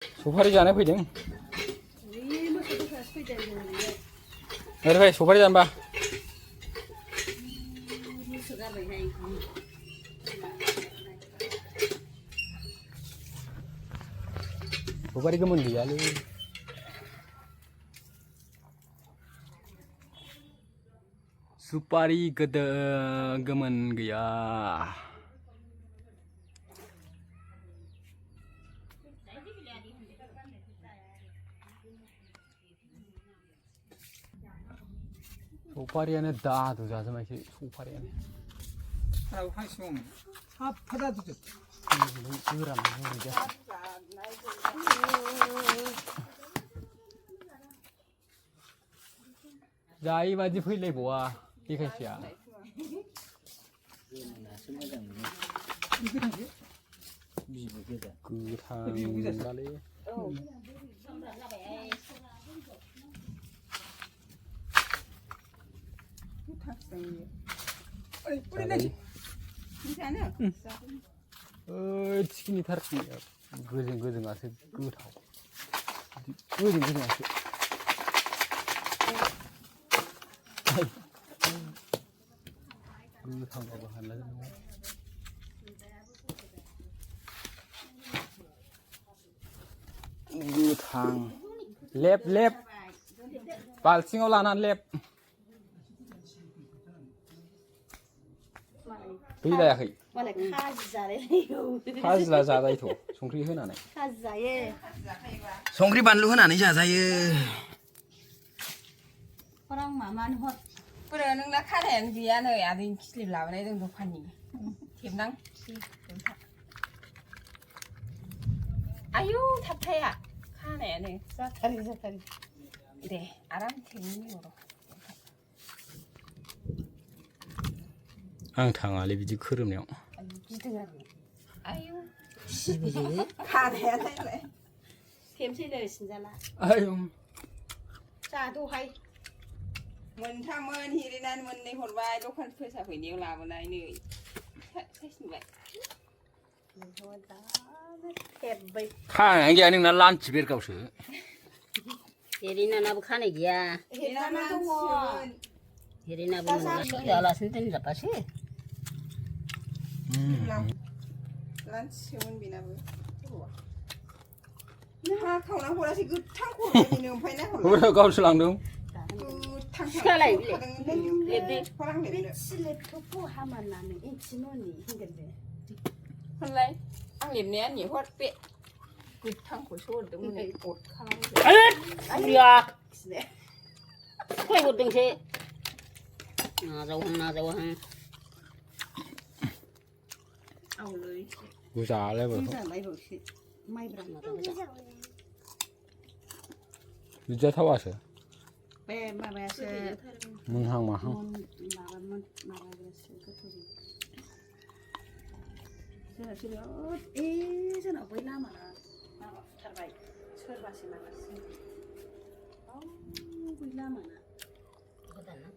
सफारि जानो फैदों ओरै फै सफारि जानोबा सफारि गोमोन गैयालै सुपारि गोमोन गैया सफारियानो दादु जाजोबायसै सफारियानो गोरान जायै बादि फैलायबावा देखायसैया गोथांबालै थिखिनिथार गोजोंआसो गोथाव गोजोंआसो गोथांबाबो हानला गोथां लेब लेब बाल्थिङाव लानानै लेब फैलायाखै खाजिला जाजायोथ' संख्रि होनानै संख्रि बानलु होनानै जाजायो नोंना खानायानो गैया नै आदैनि खिलिब लाबोनाय जों दखाननि खेबनां आयु थाबथाया खानायानो जाथारि दे आराम खेबनि आं थाङालै बिदि खोरोमनायाव गिदों आयु खानायालाय खेबसै नै सिनजाला आयु जादोहाय मोनथाममोन हिरिनानै मोननै हरबाय दखान फोसाबहैनायाव लाबोनाय नै साइसनुबाय खानायानो गैया नोंना लान्थि बेरगावसो हेरिनानाबो खानाय गैया हेरिनाबो मोनबासो जालासिनो दोनजाबासो लान्थिसोमोन बेनाबो हा खावना हरासै गोथां खर'बायदिनो ओमफ्राय नाहरलाय गावसो लांदों सिखालाय होनलाय आं लिरनाया नेहर बे गोथांखौसो हरदोंमोन फै हरदोंसो नाजावहां आवलै जालायबाय माइब्रा बिदिजाथावासो बे माबायासो मोनहां माहां जोंनाव बै लामा माबा फुथारबाय सोरबासो माबासो बै लामाना गोदाना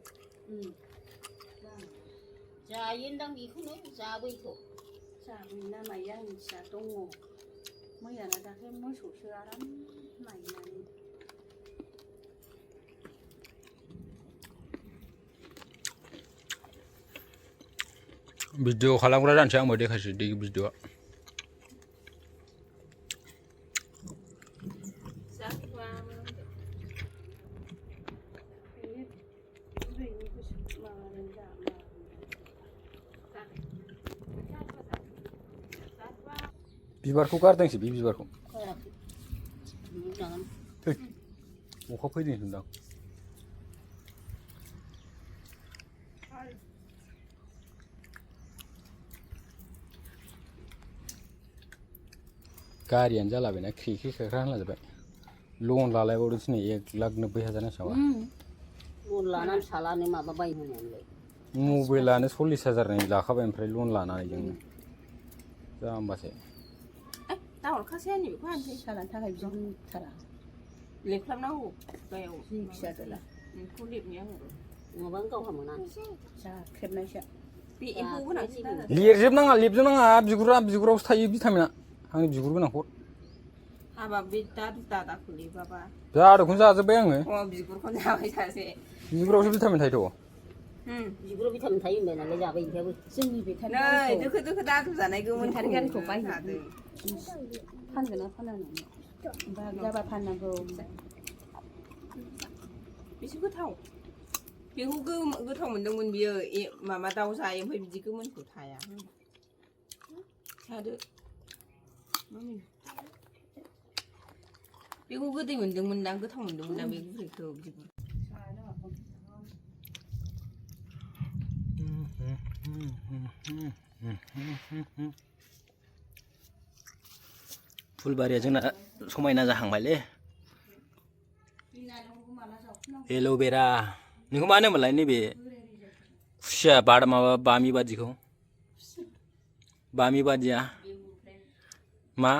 जायोनदां बेखौनो जाबैखौ जाबोयो ना मायो आं मिथिया दङ मैयाना दाख्लै मोसौसो आराम नायनानै भिडिअ खालामग्रा जानोसै आंबो देखायसै भिडिअआ बिबारखौ गारदोंसै बे बिबारखौ अखा फैदों होनदां गारियानो जालाबायना ख्रिख्रि ख्राख्रा होनलाजोब्बाय लन लालायबावदोंसो नै 1,90,000 नांसाबा लन लानानै सालानो माबा बायहोनायालाय मबाइलानो 40,000 लाखाबाय ओमफ्राय लन लानानै जोंनो जाम्बासो दाहरखासै आंनि बेखौ आनसै सालानो थाखाय बिदि होनथारा लेख्लाबनांगौ गायाव फिसादोला नोंखौ लेबनाया हरो नङाबा गावहा मोना जाख्रेबनायसो बे एम्फौ गोनांसो लिरजोबनाङा बिगुरावसो थायो भिटामिना आंनि बिगुर गोनांखौ हाबाब बे दादाखौलै बाबा जादोंखौनो जाजोब्बाय आङो बिगुरखौनो जाबाय सासे बिगुरावसो भिटामिन थायोथ' बिगुराव भिटामिन थायो होनबाय नालाय जाबाय इहाबो जोंनि बेटारि नै दोखो दोखो दादु जानाय गोमोनथार गानखौ बायनादों फानगोन ना फाना होननानै ओमफ्राय जाबा फाननांगौ बेसे गोथाव बेखौ गोथाव मोनदोंमोन बियो माबा दाउ जायो ओमफ्राय बिदि गोमोनखौ थाया जादो बेखौ गोदै मोनदोंमोन दां गोथाव मोनदोंमोन दां बे गुरैखौ बिगुर फुलबारिया जोंना समायना जाहांबायलै एल'भेरा नोंखौ मा होनोमोनलाय नैबे खुसिया माबा बामि बादिखौ बामि बादिया मा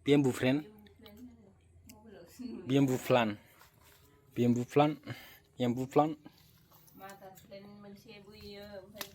बेम्बु फ्रेन बेम्बु प्लान एम्बु प्लान मादार प्लेन मोनसे बोयो ओमफ्राय